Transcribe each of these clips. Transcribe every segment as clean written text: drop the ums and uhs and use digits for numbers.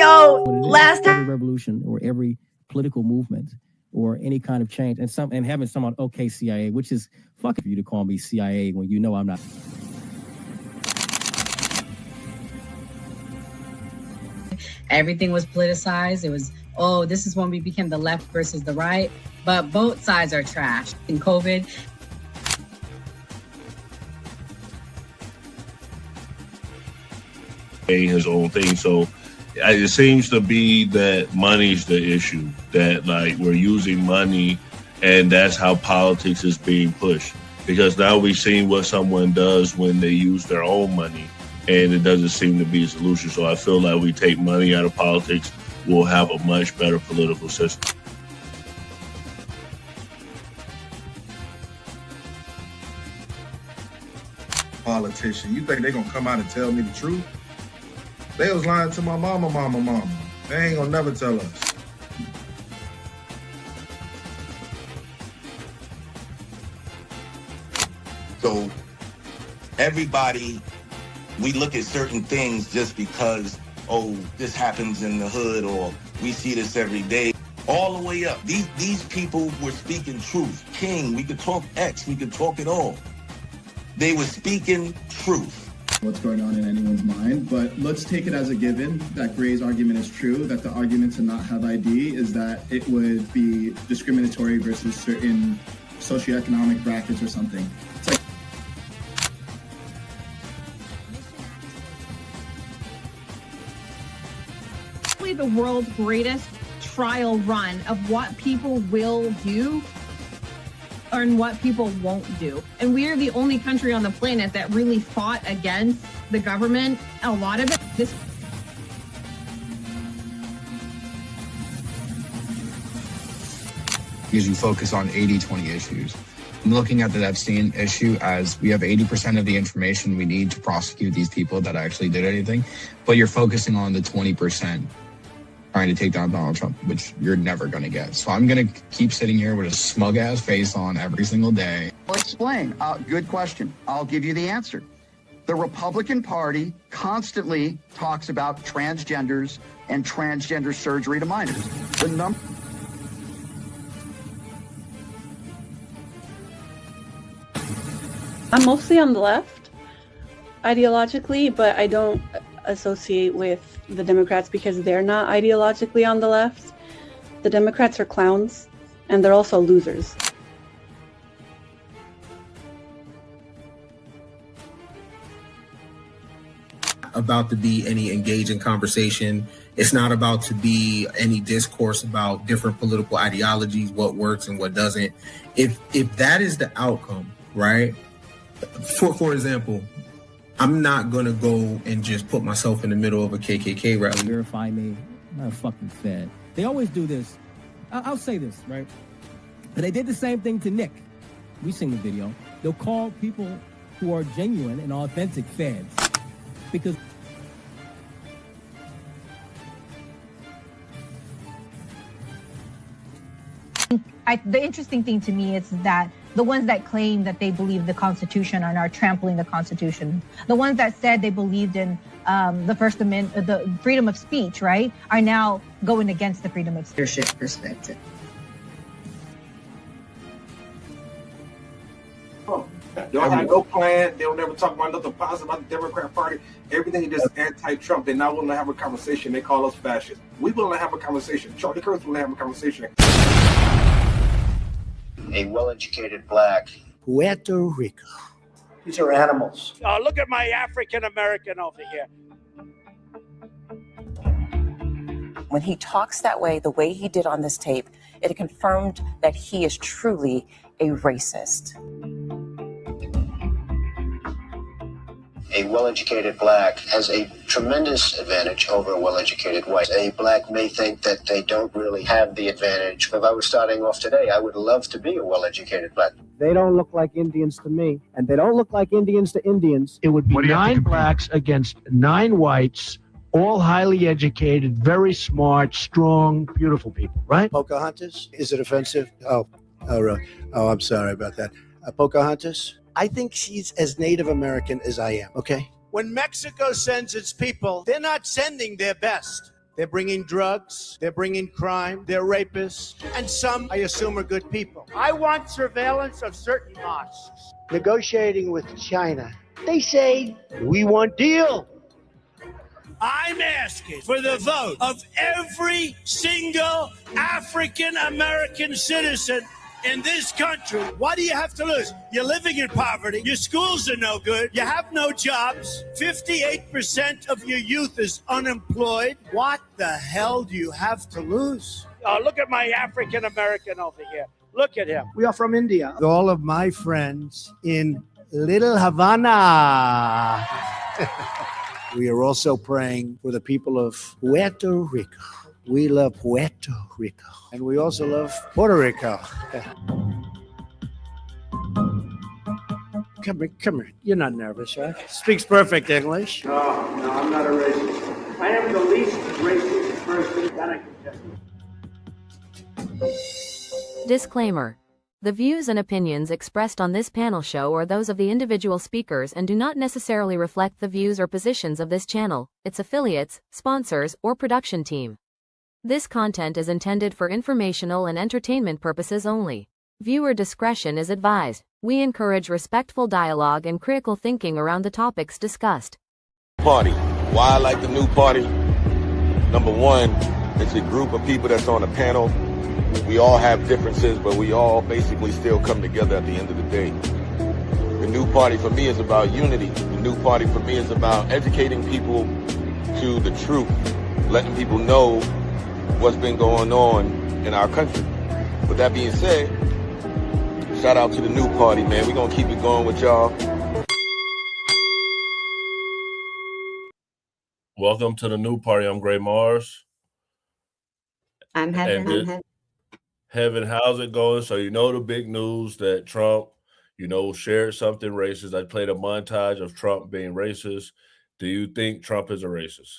Yo, last time. Every revolution or every political movement or any kind of change, and having someone, okay, CIA, which is fucking for you to call me CIA when you know I'm not. Everything was politicized. It was, oh, this is when we became the left versus the right. But both sides are trash. In COVID, his own thing. So it seems to be that money's the issue, that like we're using money and that's how politics is being pushed. Because now we've seen what someone does when they use their own money and it doesn't seem to be a solution. So I feel like we take money out of politics, we'll have a much better political system. Politician, you think they're gonna come out and tell me the truth? They was lying to my mama. They ain't gonna never tell us. So everybody, we look at certain things just because, oh, this happens in the hood or we see this every day. All the way up. These people were speaking truth. King, we could talk X, we could talk it all. They were speaking truth. What's going on in anyone's mind, but let's take it as a given that Gray's argument is true, that the argument to not have ID is that it would be discriminatory versus certain socioeconomic brackets or something. It's like the world's greatest trial run of what people will do and what people won't do. And we are the only country on the planet that really fought against the government. A lot of it, because you focus on 80-20 issues. I'm looking at the Epstein issue as we have 80% of the information we need to prosecute these people that actually did anything, but you're focusing on the 20% trying to take down Donald Trump, which you're never going to get. So I'm going to keep sitting here with a smug-ass face on every single day. I'll explain. Good question. I'll give you the answer. The Republican Party constantly talks about transgenders and transgender surgery to minors. I'm mostly on the left, ideologically, but I don't associate with the Democrats because they're not ideologically on the left. The Democrats are clowns, and they're also losers. About to be any engaging conversation. It's not about to be any discourse about different political ideologies, what works and what doesn't. If that is the outcome, right? For example, I'm not going to go and just put myself in the middle of a KKK rally. Verify me. I'm not a fucking fed. They always do this. I'll say this, right? But they did the same thing to Nick. We've seen the video. They'll call people who are genuine and authentic feds. Because the interesting thing to me is that the ones that claim that they believe the Constitution are now trampling the Constitution. The ones that said they believed in the First Amendment, the freedom of speech, right, are now going against the freedom of speech. leadership perspective. They don't have no plan. They don't ever talk about nothing positive about the Democrat Party. Everything is just anti-Trump. They're not willing to have a conversation. They call us fascists. We willing to have a conversation. Charlie Kirk's willing to have a conversation. A well-educated black. Puerto Rico. These are animals. Look at my African American over here. When he talks that way, the way he did on this tape, it confirmed that he is truly a racist. A well-educated black has a tremendous advantage over a well-educated white. A black may think that they don't really have the advantage. If I was starting off today, I would love to be a well-educated black. They don't look like Indians to me, and they don't look like Indians to Indians. It would be 9 blacks against 9 whites, all highly educated, very smart, strong, beautiful people, right? Pocahontas? Is it offensive? Oh, I'm sorry about that. Pocahontas? I think she's as Native American as I am, okay? When Mexico sends its people, they're not sending their best. They're bringing drugs, they're bringing crime, they're rapists, and some, I assume, are good people. I want surveillance of certain mosques. Negotiating with China. They say, we want deal. I'm asking for the vote of every single African American citizen in this country. What do you have to lose? You're living in poverty. Your schools are no good. You have no jobs. 58% of your youth is unemployed. What the hell do you have to lose? Oh, look at my African American over here. Look at him. We are from India. All of my friends in Little Havana. We are also praying for the people of Puerto Rico. We love Puerto Rico. And we also love Puerto Rico. Come here. You're not nervous, right? Speaks perfect English. No, I'm not a racist. I am the least racist person that I can tell you. Disclaimer. The views and opinions expressed on this panel show are those of the individual speakers and do not necessarily reflect the views or positions of this channel, its affiliates, sponsors, or production team. This content is intended for informational and entertainment purposes only. Viewer discretion is advised. We encourage respectful dialogue and critical thinking around the topics discussed. Party. Why I like the new party? Number one, it's a group of people that's on a panel. We all have differences, but we all basically still come together at the end of the day. The new party for me is about unity. The new party for me is about educating people to the truth, letting people know what's been going on in our country. With that being said, shout out to the new party, man. We're going to keep it going with y'all. Welcome to the new party. I'm Gray Mars. I'm Heaven. Heaven, how's it going? So you know the big news that Trump, shared something racist. I played a montage of Trump being racist. Do you think Trump is a racist?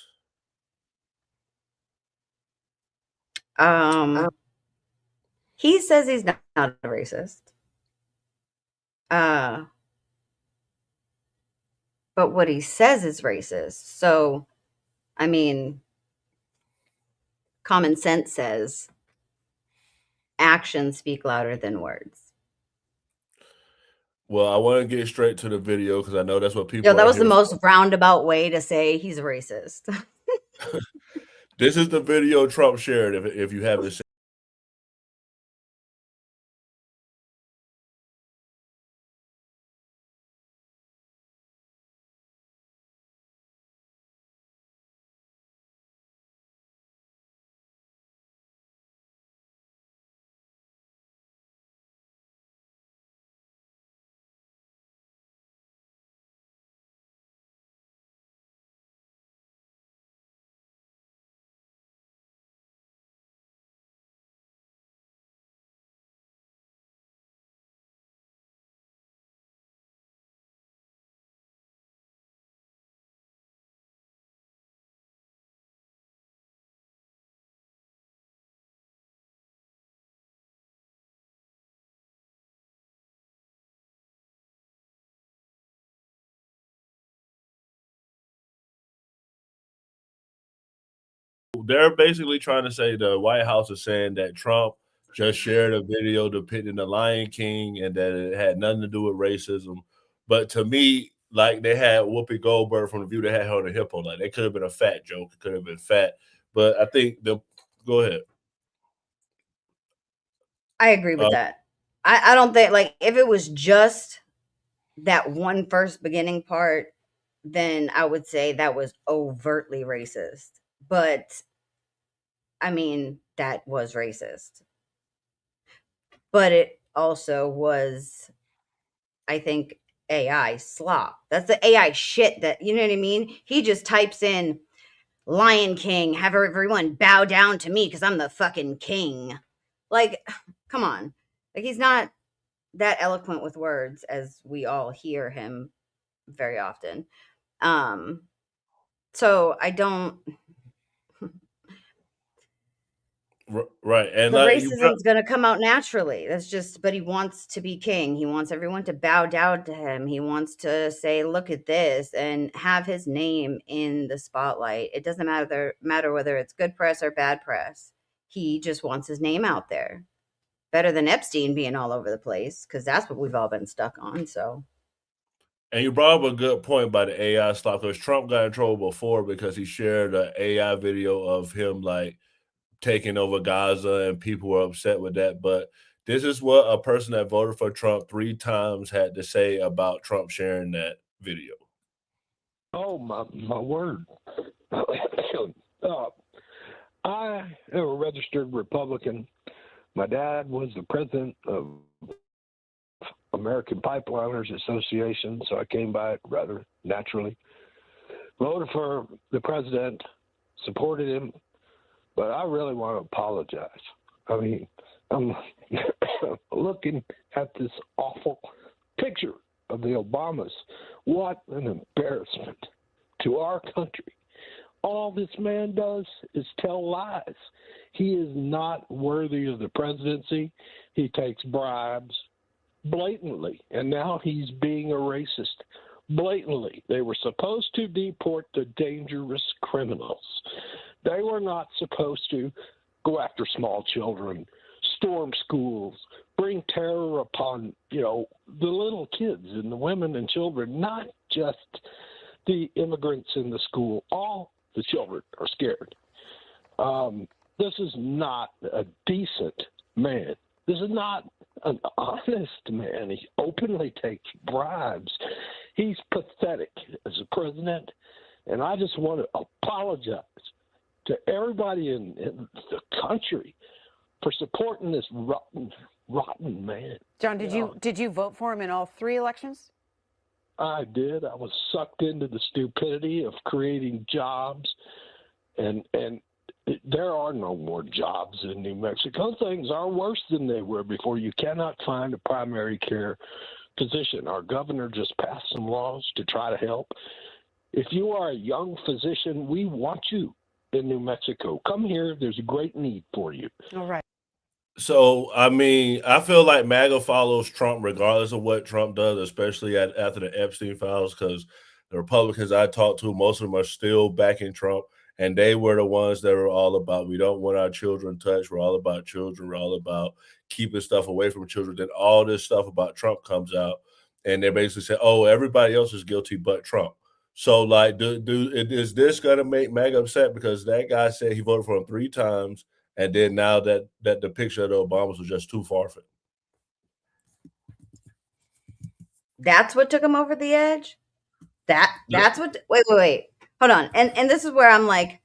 He says he's not a racist. But what he says is racist. So, I mean, common sense says actions speak louder than words. Well, I want to get straight to the video because I know that's what people. Yo, that was the most roundabout way to say he's a racist. This is the video Trump shared. If you haven't seen. They're basically trying to say the White House is saying that Trump just shared a video depicting the Lion King and that it had nothing to do with racism. But to me, like they had Whoopi Goldberg from The View, they had her on a hippo. Like it could have been a fat joke. It could have been fat. But I think go ahead. I agree with that. I don't think, like, if it was just that one first beginning part, then I would say that was overtly racist. But I mean, that was racist. But it also was, I think, AI slop. That's the AI shit that, you know what I mean? He just types in Lion King, have everyone bow down to me because I'm the fucking king. Like, come on. Like, he's not that eloquent with words as we all hear him very often. So I don't. Right, and The like racism's gonna come out naturally. That's just but he wants to be king. He wants everyone to bow down to him. He wants to say, "Look at this," and have his name in the spotlight. It doesn't matter whether it's good press or bad press. He just wants his name out there. Better than Epstein being all over the place, because that's what we've all been stuck on. So And you brought up a good point about the AI stuff because Trump got in trouble before because he shared an AI video of him like taking over Gaza, and people were upset with that. But this is what a person that voted for Trump 3 times had to say about Trump sharing that video. Oh my word! I am a registered Republican. My dad was the president of American Pipeliners Association, so I came by it rather naturally. Voted for the president, supported him, but I really want to apologize. I mean, I'm looking at this awful picture of the Obamas. What an embarrassment to our country. All this man does is tell lies. He is not worthy of the presidency. He takes bribes blatantly, and now he's being a racist blatantly. They were supposed to deport the dangerous criminals. They were not supposed to go after small children, storm schools, bring terror upon, the little kids and the women and children, not just the immigrants in the school. All the children are scared. This is not a decent man. This is not an honest man. He openly takes bribes. He's pathetic as a president, and I just want to apologize to everybody in the country for supporting this rotten man. John, did you vote for him in all 3 elections? I did. I was sucked into the stupidity of creating jobs, and there are no more jobs in New Mexico. Things are worse than they were before. You cannot find a primary care physician. Our governor just passed some laws to try to help. If you are a young physician, we want you in New Mexico. Come here. There's a great need for you. All right. So, I mean, I feel like MAGA follows Trump regardless of what Trump does, especially after the Epstein files, because the Republicans I talked to, most of them are still backing Trump, and they were the ones that were all about, we don't want our children touched. We're all about children. We're all about keeping stuff away from children. Then all this stuff about Trump comes out, and they basically say, oh, everybody else is guilty but Trump. So, like, is this going to make MAGA upset because that guy said he voted for him 3 times, and then now that the picture of the Obamas was just too far-fetched? that's what took him over the edge. That's what. Wait. Hold on. And this is where I'm like,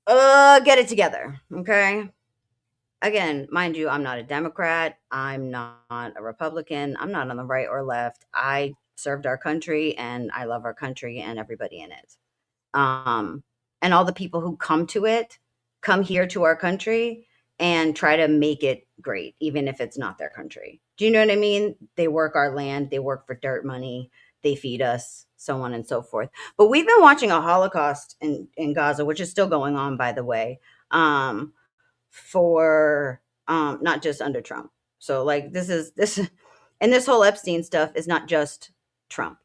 get it together, okay? Again, mind you, I'm not a Democrat. I'm not a Republican. I'm not on the right or left. I served our country, and I love our country and everybody in it. And all the people who come here to our country and try to make it great, even if it's not their country. Do you know what I mean? They work our land. They work for dirt money. They feed us, so on and so forth. But we've been watching a Holocaust in Gaza, which is still going on, by the way, for not just under Trump. So like this and this whole Epstein stuff is not just Trump.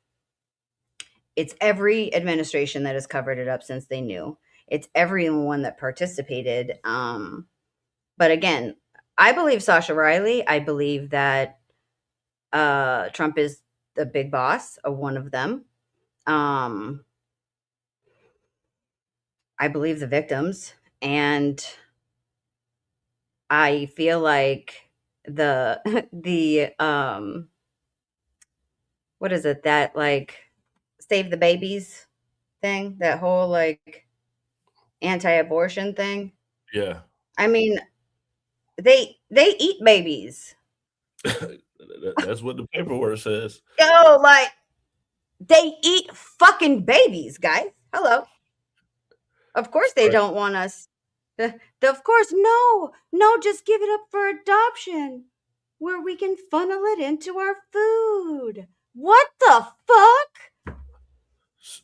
It's every administration that has covered it up since they knew. It's everyone that participated. But again, I believe Sasha Riley. I believe that Trump is the big boss of one of them. I believe the victims, and I feel like the what is it, that like save the babies thing, that whole like anti-abortion thing. Yeah. I mean, they eat babies. That's what the paperwork says. Yo, like they eat fucking babies, guys. Hello. Of course they don't want us. Of course, no, just give it up for adoption, where we can funnel it into our food. What the fuck?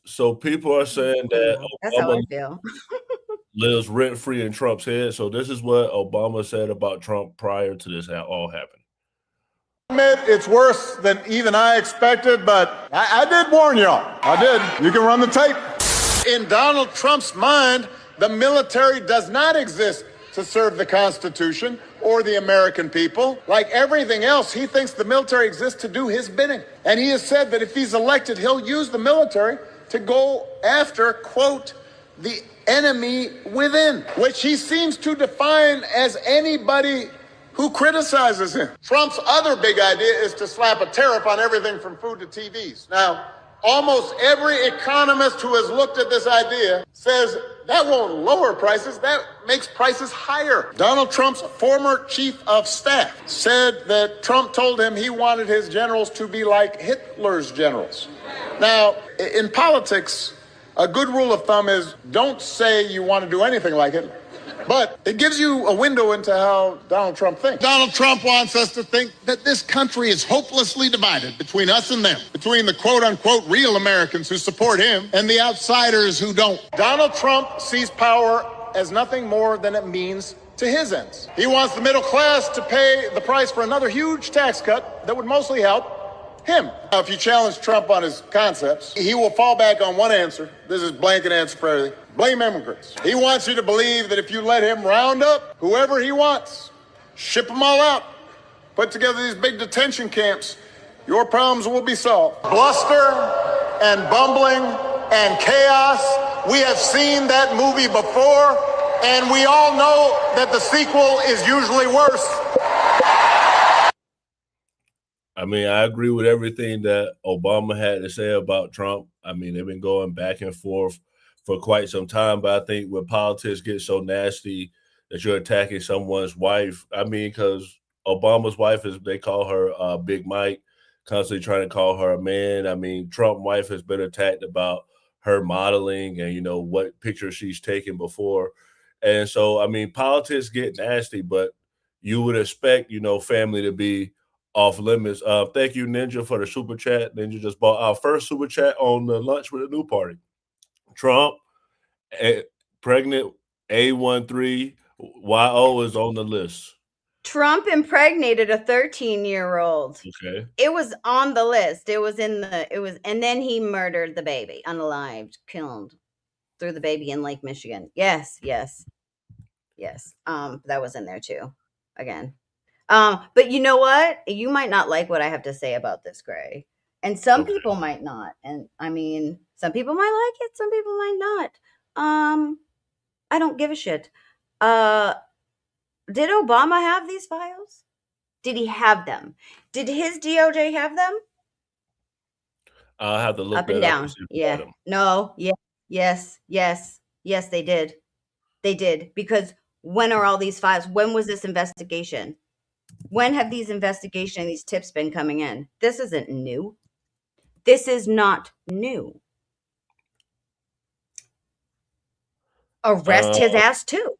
So people are saying that That's how I feel. lives rent free in Trump's head. So this is what Obama said about Trump prior to this all happened. Admit it's worse than even I expected, but I did warn y'all. I did. You can run the tape. In Donald Trump's mind, the military does not exist to serve the Constitution or the American people. Like everything else, he thinks the military exists to do his bidding. And he has said that if he's elected, he'll use the military to go after, quote, the enemy within, which he seems to define as anybody who criticizes him. Trump's other big idea is to slap a tariff on everything from food to TVs. Now, almost every economist who has looked at this idea says that won't lower prices, that makes prices higher. Donald Trump's former chief of staff said that Trump told him he wanted his generals to be like Hitler's generals. Now, in politics, a good rule of thumb is don't say you want to do anything like Hitler. But it gives you a window into how Donald Trump thinks. Donald Trump wants us to think that this country is hopelessly divided between us and them, between the quote-unquote real Americans who support him and the outsiders who don't. Donald Trump sees power as nothing more than it means to his ends. He wants the middle class to pay the price for another huge tax cut that would mostly help him. Now, if you challenge Trump on his concepts, he will fall back on one answer. This is blanket answer for everything. Blame immigrants. He wants you to believe that if you let him round up whoever he wants, ship them all out, put together these big detention camps, your problems will be solved. Bluster and bumbling and chaos. We have seen that movie before, and we all know that the sequel is usually worse. I mean, I agree with everything that Obama had to say about Trump. I mean, they've been going back and forth for quite some time, but I think when politics get so nasty that you're attacking someone's wife, I mean, because Obama's wife is, they call her Big Mike, constantly trying to call her a man. I mean, Trump's wife has been attacked about her modeling and, you know, what pictures she's taken before. And so, I mean, politics get nasty, but you would expect, you know, family to be off limits. Thank you, Ninja, for the super chat. Ninja just bought our first super chat on the Lunch with a New Party. Trump, pregnant A13YO is on the list. Trump impregnated a 13-year-old. Okay. It was on the list. And then he murdered the baby, unalived, killed, threw the baby in Lake Michigan. Yes. That was in there too. Again. But you know what? You might not like what I have to say about this, Gray. And some people might not. And I mean, some people might like it, some people might not. I don't give a shit. Did Obama have these files? Did he have them? Did his DOJ have them? I'll have to look up and down. Yeah. No. Yeah. Yes. They did. They did. Because when are all these files? When was this investigation? When have these investigations, these tips been coming in? This isn't new. This is not new. Arrest his ass too.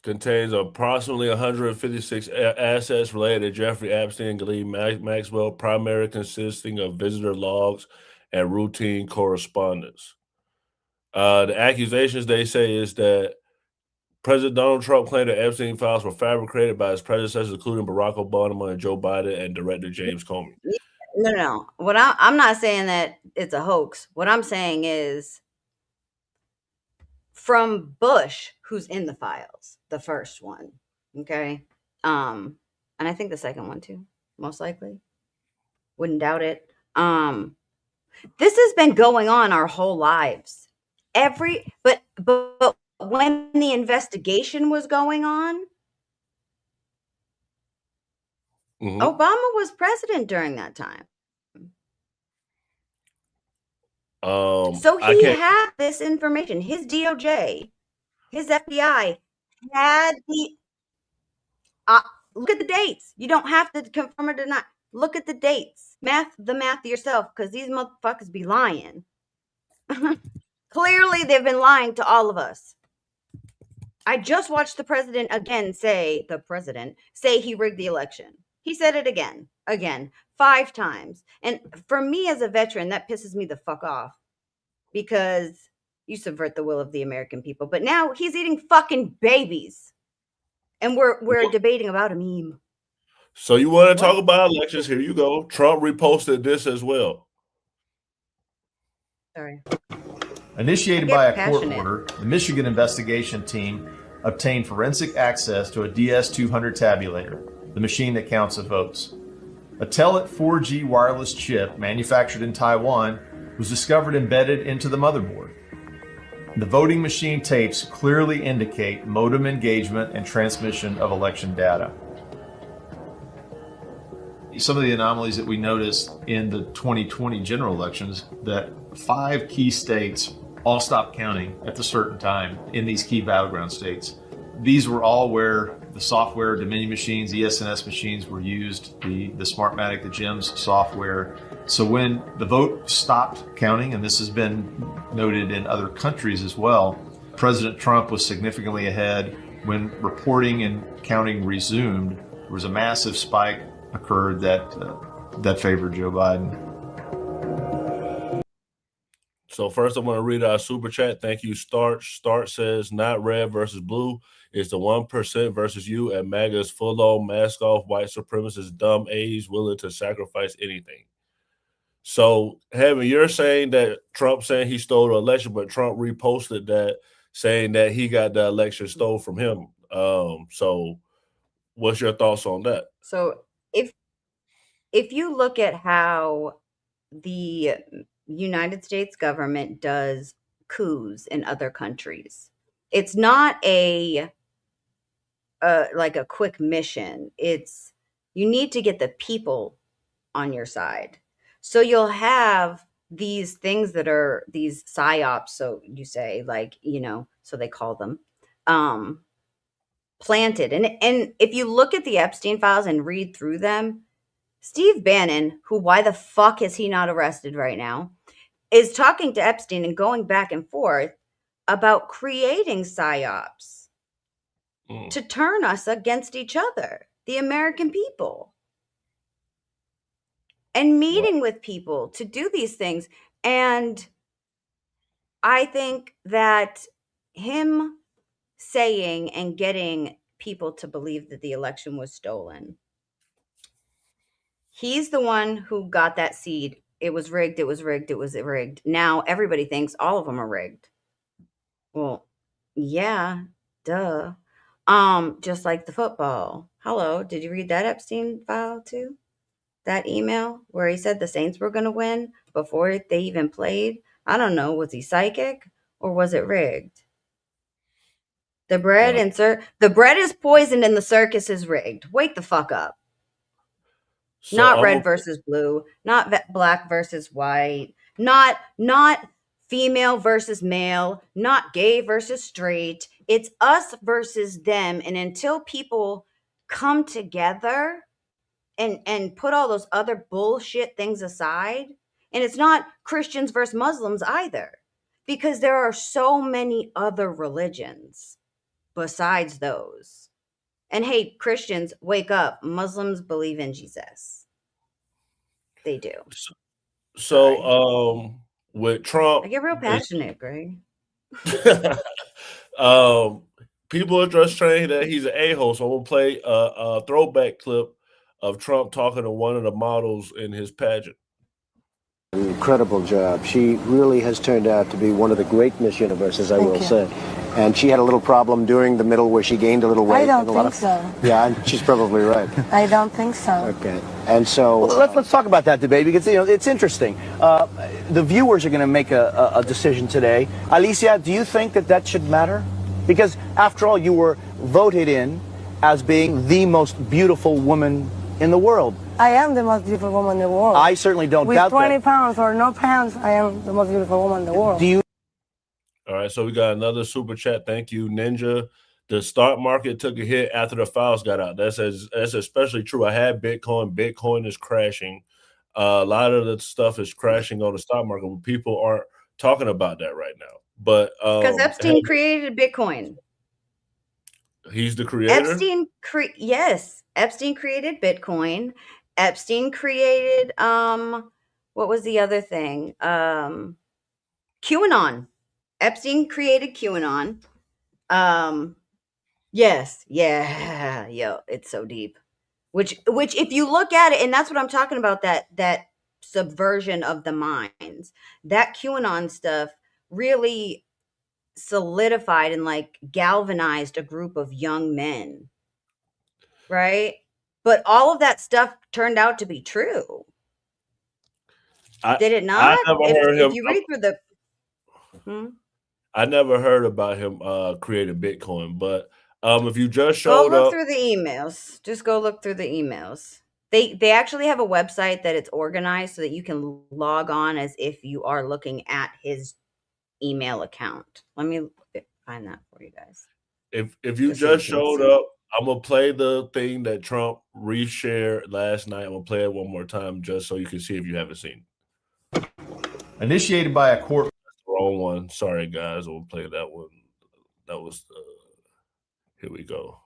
Contains approximately 156 assets related to Jeffrey Epstein and Ghislaine Maxwell, primarily consisting of visitor logs and routine correspondence. The accusations, they say, is that President Donald Trump claimed that Epstein files were fabricated by his predecessors, including Barack Obama and Joe Biden and Director James Comey. No. What I'm not saying that it's a hoax. What I'm saying is from Bush, who's in the files, the first one, okay, and I think the second one too, most likely. Wouldn't doubt it. This has been going on our whole lives. But when the investigation was going on, Obama was president during that time. So he had this information. His DOJ, his FBI had the. Look at the dates. You don't have to confirm or deny. Look at the dates. The math yourself, because these motherfuckers be lying. Clearly, they've been lying to all of us. I just watched the president say he rigged the election. He said it again, 5 times. And for me as a veteran, that pisses me the fuck off. Because You subvert the will of the American people. But now he's eating fucking babies. And we're debating about a meme. So you want to talk about elections? Here you go. Trump reposted this as well. Sorry. Initiated by a court order, the Michigan investigation team obtained forensic access to a DS-200 tabulator, the machine that counts the votes. A Telit 4G wireless chip manufactured in Taiwan was discovered embedded into the motherboard. The voting machine tapes clearly indicate modem engagement and transmission of election data. Some of the anomalies that we noticed in the 2020 general elections, that 5 key states all stopped counting at a certain time in these key battleground states. These were all where the software, Dominion machines, ESNS machines were used, the Smartmatic, the GEMS software. So when the vote stopped counting, and this has been noted in other countries as well, President Trump was significantly ahead. When reporting and counting resumed, there was a massive spike occurred that favored Joe Biden. So first, I'm going to read our super chat. Thank you, Start. Start says, not red versus blue. It's the 1% versus you at MAGA's full-on mask-off white supremacist dumb A's willing to sacrifice anything. So, Heaven, you're saying that Trump saying he stole the election, but Trump reposted that saying that he got the election stole from him. So what's your thoughts on that? So if you look at how the United States government does coups in other countries, it's not like a quick mission. It's you need to get the people on your side. So you'll have these things that are these psyops, so you say, like, so they call them, planted. And if you look at the Epstein files and read through them, Steve Bannon, who, why the fuck is he not arrested right now, is talking to Epstein and going back and forth about creating psyops to turn us against each other, the American people, and meeting with people to do these things. And I think that him saying and getting people to believe that the election was stolen, he's the one who got that seed. It was rigged. It was rigged. It was rigged. Now everybody thinks all of them are rigged. Well, yeah, duh. Just like the football. Hello, did you read that Epstein file too? That email where he said the Saints were going to win before they even played? I don't know. Was he psychic or was it rigged? The bread the bread is poisoned and the circus is rigged. Wake the fuck up. So not red versus blue, not black versus white, not female versus male, not gay versus straight. It's us versus them. And until people come together and put all those other bullshit things aside, and it's not Christians versus Muslims either, because there are so many other religions besides those. And hey, Christians, wake up. Muslims believe in Jesus. They do. So with Trump, I get real passionate, Greg. People are just saying that he's an a-hole. So I'm gonna play a throwback clip of Trump talking to one of the models in his pageant. Incredible job. She really has turned out to be one of the great Miss Universes, I will say. And she had a little problem during the middle where she gained a little weight. I don't think so. Yeah, she's probably right. I don't think so. Okay. And so... Well, let's talk about that debate, because, it's interesting. The viewers are going to make a decision today. Alicia, do you think that should matter? Because, after all, you were voted in as being the most beautiful woman in the world. I am the most beautiful woman in the world. I certainly don't doubt that. With 20 pounds or no pounds, I am the most beautiful woman in the world. Do you? All right, so we got another super chat. Thank you, Ninja. The stock market took a hit after the files got out. That's especially true. I had Bitcoin. Bitcoin is crashing. A lot of the stuff is crashing on the stock market, but people aren't talking about that right now. But because Epstein created Bitcoin. He's the creator? Yes. Epstein created Bitcoin. Epstein created what was the other thing? QAnon. Epstein created QAnon. Yes, yeah, yo, it's so deep. Which if you look at it, and that's what I'm talking about, that subversion of the minds, that QAnon stuff really solidified and like galvanized a group of young men, right? But all of that stuff turned out to be true. Did it not? I never heard If him. you read through the I never heard about him creating Bitcoin, but if you just go showed look up, through the emails. Just go look through the emails. They actually have a website that it's organized so that you can log on as if you are looking at his email account. Let me find that for you guys. if you So you just can showed see. up, I'm gonna play the thing that Trump reshared last night. I'm gonna play it one more time just so you can see if you haven't seen it. Initiated by a court. That's the wrong one. Sorry, guys. We'll play that one. That was here we go.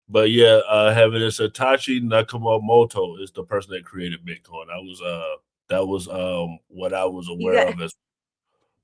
But yeah, having this Satoshi Nakamoto is the person that created Bitcoin. That was what I was aware of as.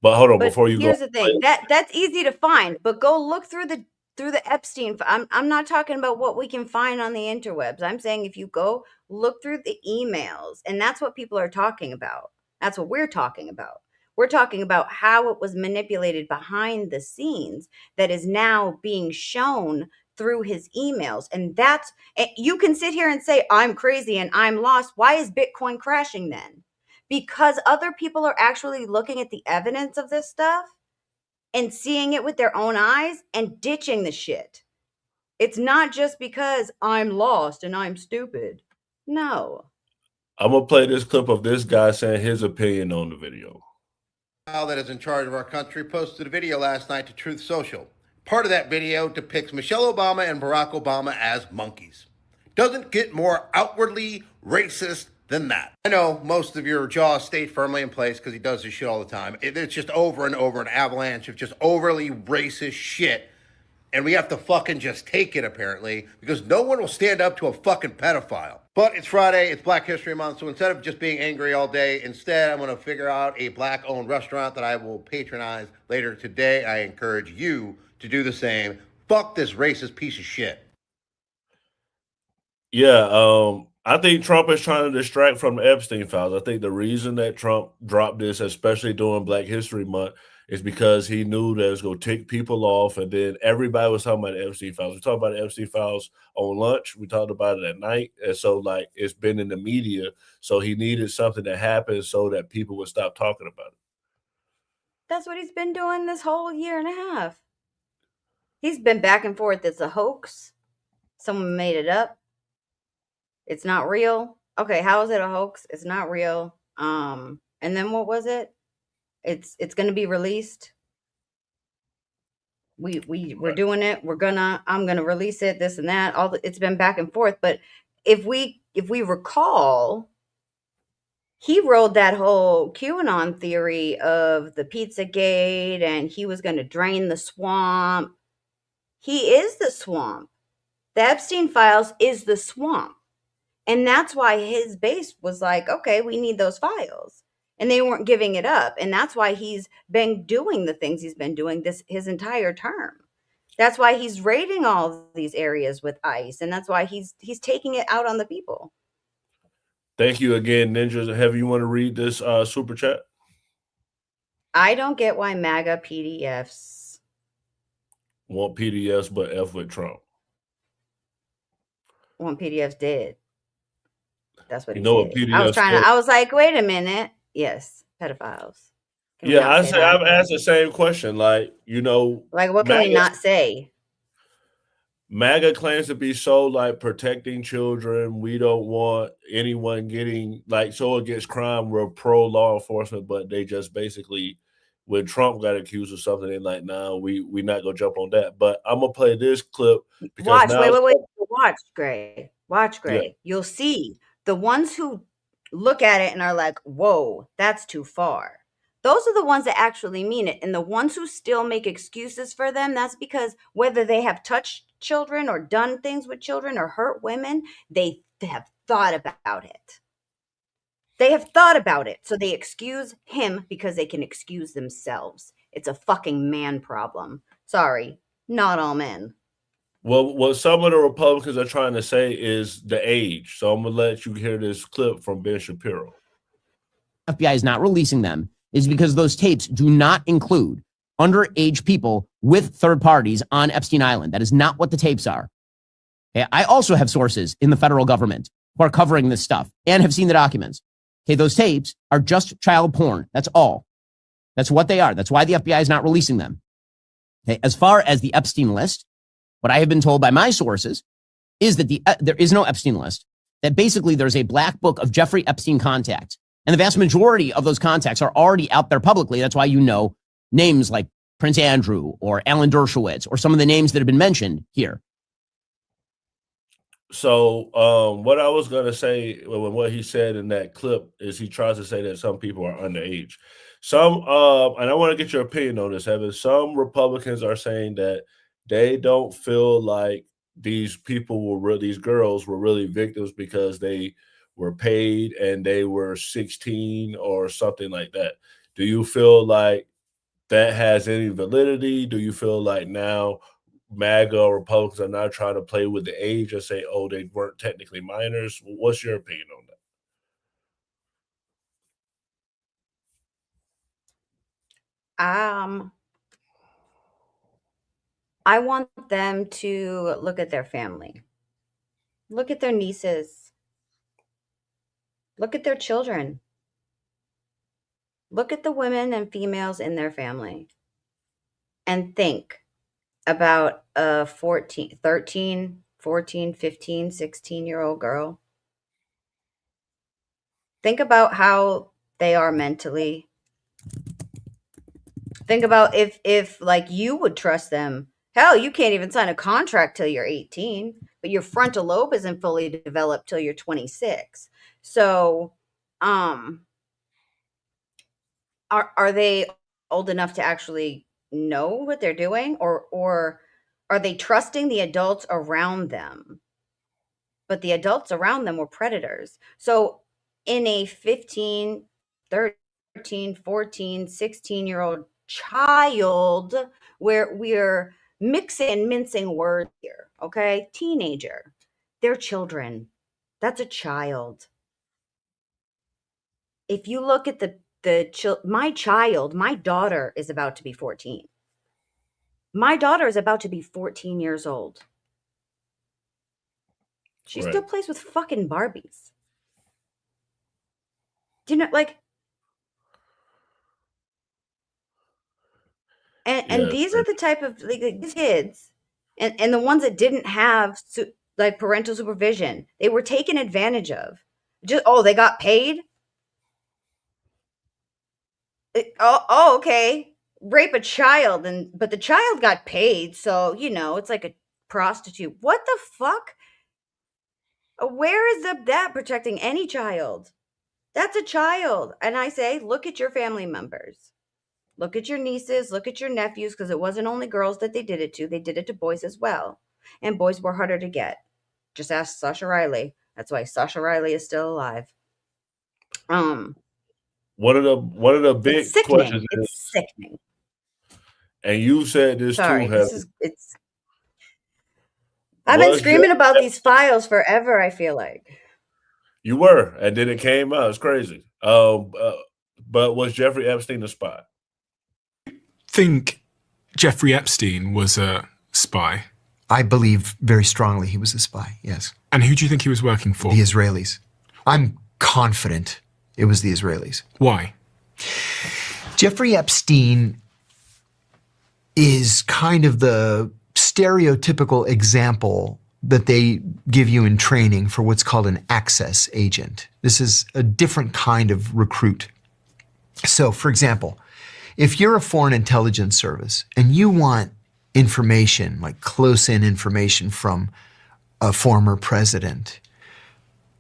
But hold on, But before you go, here's the thing. That's easy to find, but go look through the Epstein. I'm not talking about what we can find on the interwebs. I'm saying if you go look through the emails, and that's what people are talking about. That's what we're talking about. We're talking about how it was manipulated behind the scenes that is now being shown through his emails. And that's, you can sit here and say, I'm crazy and I'm lost. Why is Bitcoin crashing then? Because other people are actually looking at the evidence of this stuff and seeing it with their own eyes and ditching the shit. It's not just because I'm lost and I'm stupid. No. I'm gonna play this clip of this guy saying his opinion on the video. That is in charge of our country posted a video last night to Truth Social. Part of that video depicts Michelle Obama and Barack Obama as monkeys. Doesn't get more outwardly racist than that. I know most of your jaws stayed firmly in place because he does this shit all the time. It's just over and over an avalanche of just overly racist shit. And we have to fucking just take it, apparently, because no one will stand up to a fucking pedophile. But it's Friday, it's Black History Month, so instead of just being angry all day, instead I'm going to figure out a black-owned restaurant that I will patronize later today. I encourage you to do the same. Fuck this racist piece of shit. Yeah, I think Trump is trying to distract from the Epstein files. I think the reason that Trump dropped this, especially during Black History Month, is because he knew that it was going to tick people off, and then everybody was talking about the Epstein files. We talked about the Epstein files on lunch. We talked about it at night, and so like it's been in the media. So he needed something to happen so that people would stop talking about it. That's what he's been doing this whole year and a half. He's been back and forth. It's a hoax. Someone made it up. It's not real. Okay, how is it a hoax? It's not real. And then what was it? It's going to be released. We're doing it. I'm going to release it, this and that. It's been back and forth, but if we recall, he rode that whole QAnon theory of the Pizzagate and he was going to drain the swamp. He is the swamp. The Epstein files is the swamp. And that's why his base was like, okay, we need those files. And they weren't giving it up. And that's why he's been doing the things he's been doing his entire term. That's why he's raiding all these areas with ICE. And that's why he's taking it out on the people. Thank you again, Ninjas. Heavy, you want to read this super chat? I don't get why MAGA PDFs want PDFs but F with Trump. what PDFs did. That's what You he know what said. I was PDF trying said? to. I was like, wait a minute. Yes, pedophiles. Can we Yeah, not say that? I've asked the same question. Like, you know, Like, what can we not say? MAGA claims to be so like protecting children. We don't want anyone getting like so against crime. We're pro law enforcement, but they just basically, when Trump got accused of something, they're like, "No, we not gonna jump on that." But I'm gonna play this clip because Watch. now, Wait. Watch, Gray. Watch, yeah, Gray. You'll see the ones who look at it and are like, "Whoa, that's too far." Those are the ones that actually mean it. And the ones who still make excuses for them, that's because whether they have touched children or done things with children or hurt women, they have thought about it. They have thought about it. So they excuse him because they can excuse themselves. It's a fucking man problem. Sorry, not all men. well, what some of the Republicans are trying to say is the age. So I'm gonna let you hear this clip from Ben Shapiro. FBI is not releasing them is because those tapes do not include underage people with third parties on Epstein Island. That is not what the tapes are. Okay? I also have sources in the federal government who are covering this stuff and have seen the documents. Okay, those tapes are just child porn. That's all. That's what they are. That's why the FBI is not releasing them. Okay, as far as the Epstein list, what I have been told by my sources is that there is no Epstein list, that basically there's a black book of Jeffrey Epstein contacts. And the vast majority of those contacts are already out there publicly. That's why you know names like Prince Andrew or Alan Dershowitz or some of the names that have been mentioned here. So what I was going to say, what he said in that clip is he tries to say that some people are underage. Some, and I want to get your opinion on this, Evan. Some Republicans are saying that they don't feel like these girls were really victims because they were paid and they were 16 or something like that. Do you feel like that has any validity? Do you feel like now MAGA or Republicans are now trying to play with the age and say, oh, they weren't technically minors? What's your opinion on that? I want them to look at their family. Look at their nieces. Look at their children. Look at the women and females in their family. And think about a 13, 14, 15, 16-year-old girl. Think about how they are mentally. Think about if like you would trust them. Hell, you can't even sign a contract till you're 18, but your frontal lobe isn't fully developed till you're 26. So, are they old enough to actually know what they're doing, or are they trusting the adults around them? But the adults around them were predators. So, in a 15, 13, 14, 16-year-old child, where we're mixing and mincing words here, okay? Teenager. They're children. That's a child. If you look at my daughter is about to be 14. My daughter is about to be 14 years old. She still plays with fucking Barbies. Do you know, like, and these are the type of like these kids, and the ones that didn't have like parental supervision, they were taken advantage of. Just they got paid. Okay, rape a child, but the child got paid, so it's like a prostitute. What the fuck? Where is that protecting any child? That's a child, and I say, look at your family members. Look at your nieces, look at your nephews, because it wasn't only girls that they did it to. They did it to boys as well. And boys were harder to get. Just ask Sasha Riley. That's why Sasha Riley is still alive. One of the big questions is sickening. And you said this too, I've been screaming about these files forever, I feel like. You were, and then it came out. It's crazy. But was Jeffrey Epstein a spy? Think Jeffrey Epstein was a spy. I believe very strongly he was a spy, yes. And who do you think he was working for? The Israelis. I'm confident it was the Israelis. Why? Jeffrey Epstein is kind of the stereotypical example that they give you in training for what's called an access agent. This is a different kind of recruit. So, for example, if you're a foreign intelligence service and you want information, like close-in information from a former president,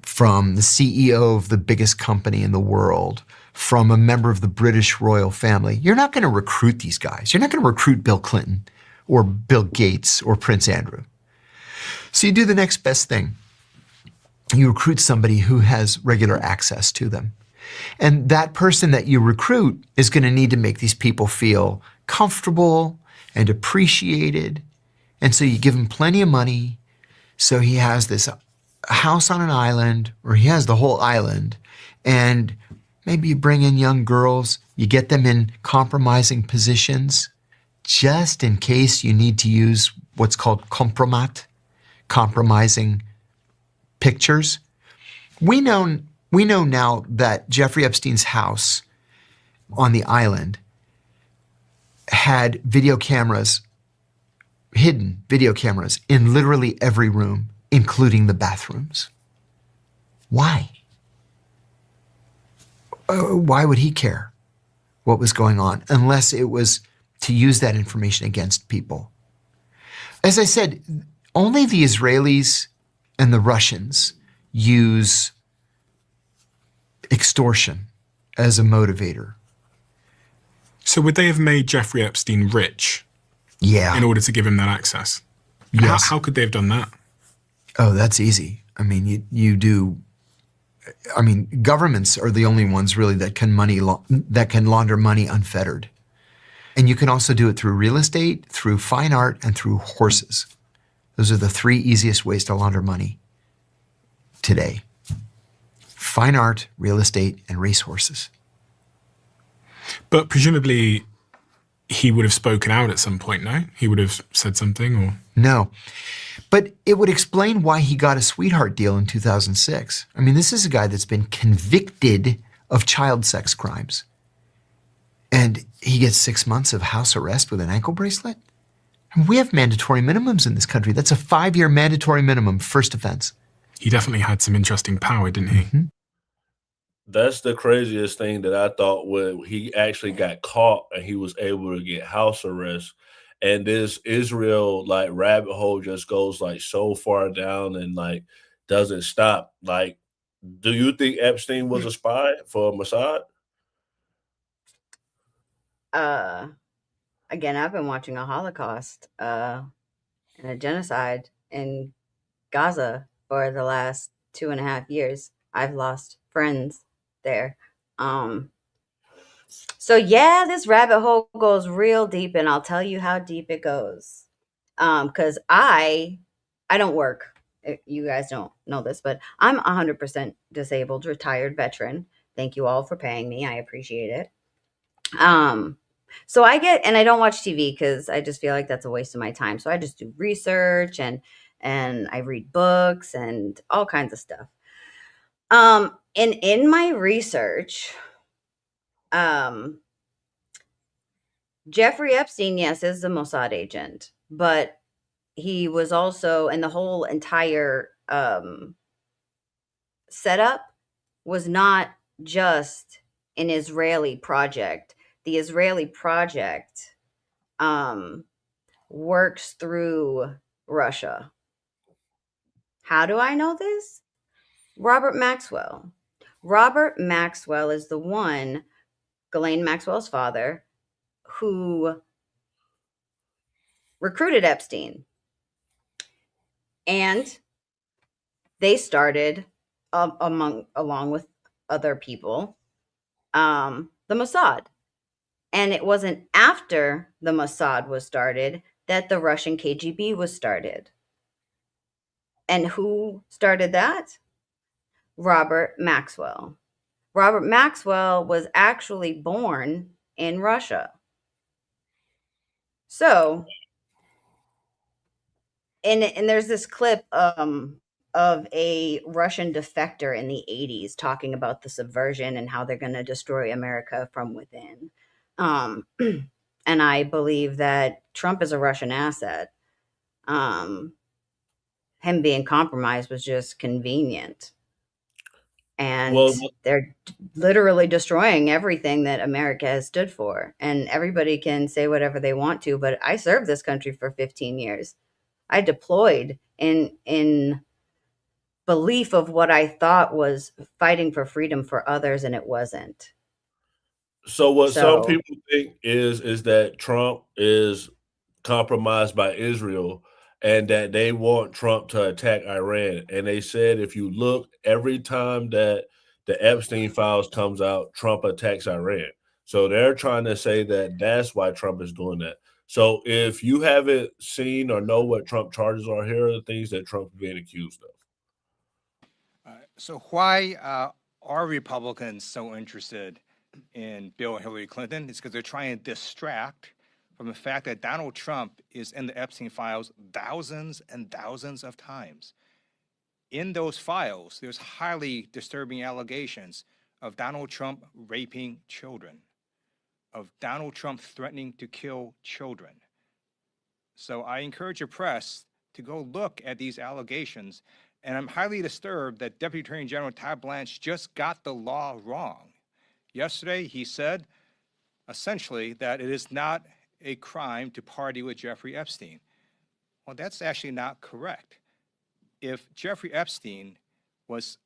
from the CEO of the biggest company in the world, from a member of the British royal family, you're not going to recruit these guys. You're not going to recruit Bill Clinton or Bill Gates or Prince Andrew. So you do the next best thing. You recruit somebody who has regular access to them. And that person that you recruit is going to need to make these people feel comfortable and appreciated. And so you give him plenty of money. So he has this house on an island, or he has the whole island. And maybe you bring in young girls, you get them in compromising positions, just in case you need to use what's called compromat, compromising pictures. We know now that Jeffrey Epstein's house on the island had video cameras, hidden video cameras in literally every room, including the bathrooms. Why? Why would he care what was going on unless it was to use that information against people? As I said, only the Israelis and the Russians use extortion as a motivator. So would they have made Jeffrey Epstein rich? Yeah. In order to give him that access? Yes. How could they have done that? Oh, that's easy. I mean, governments are the only ones really that can launder money unfettered. And you can also do it through real estate, through fine art, and through horses. Those are the three easiest ways to launder money today. Fine art, real estate, and racehorses. But presumably he would have spoken out at some point, no? He would have said something, or? No. But it would explain why he got a sweetheart deal in 2006. I mean, this is a guy that's been convicted of child sex crimes. And he gets 6 months of house arrest with an ankle bracelet? And we have mandatory minimums in this country. That's a 5-year mandatory minimum, first offense. He definitely had some interesting power, didn't he? Mm-hmm. That's the craziest thing that I thought, when he actually got caught and he was able to get house arrest. And this Israel rabbit hole just goes so far down and doesn't stop. Do you think Epstein was a spy for Mossad? Again, I've been watching a Holocaust and a genocide in Gaza for the last 2.5 years. I've lost friends there. So yeah, this rabbit hole goes real deep, and I'll tell you how deep it goes. Because I don't work. You guys don't know this, but I'm 100% disabled, retired veteran. Thank you all for paying me. I appreciate it. So and I don't watch TV because I just feel like that's a waste of my time. So I just do research and I read books and all kinds of stuff. And in my research, Jeffrey Epstein, yes, is a Mossad agent, but he was also, and the whole entire setup was not just an Israeli project. The Israeli project works through Russia. How do I know this? Robert Maxwell. Robert Maxwell is the one, Ghislaine Maxwell's father, who recruited Epstein. And they started, along with other people, the Mossad. And it wasn't after the Mossad was started that the Russian KGB was started. And who started that? Robert Maxwell. Robert Maxwell was actually born in Russia. So, and there's this clip of a Russian defector in the 80s talking about the subversion and how they're going to destroy America from within. And I believe that Trump is a Russian asset. Him being compromised was just convenient. And Well, they're literally destroying everything that America has stood for. And everybody can say whatever they want to, but I served this country for 15 years. I deployed in belief of what I thought was fighting for freedom for others, and it wasn't. so what some So people think is that Trump is compromised by Israel and that they want Trump to attack Iran. And they said if you look, every time that the Epstein files comes out, Trump attacks Iran. So they're trying to say that that's why Trump is doing that. So if you haven't seen or know what Trump charges are, here are the things that Trump is being accused of. So why are Republicans so interested in Bill and Hillary Clinton? It's because they're trying to distract from the fact that Donald Trump is in the Epstein files thousands and thousands of times. In those files, there's highly disturbing allegations of Donald Trump raping children, of Donald Trump threatening to kill children. So I encourage the press to go look at these allegations. And I'm highly disturbed that Deputy Attorney General Todd Blanche just got the law wrong. Yesterday, he said, essentially, that it is not a crime to party with Jeffrey Epstein. Well, that's actually not correct. If Jeffrey Epstein was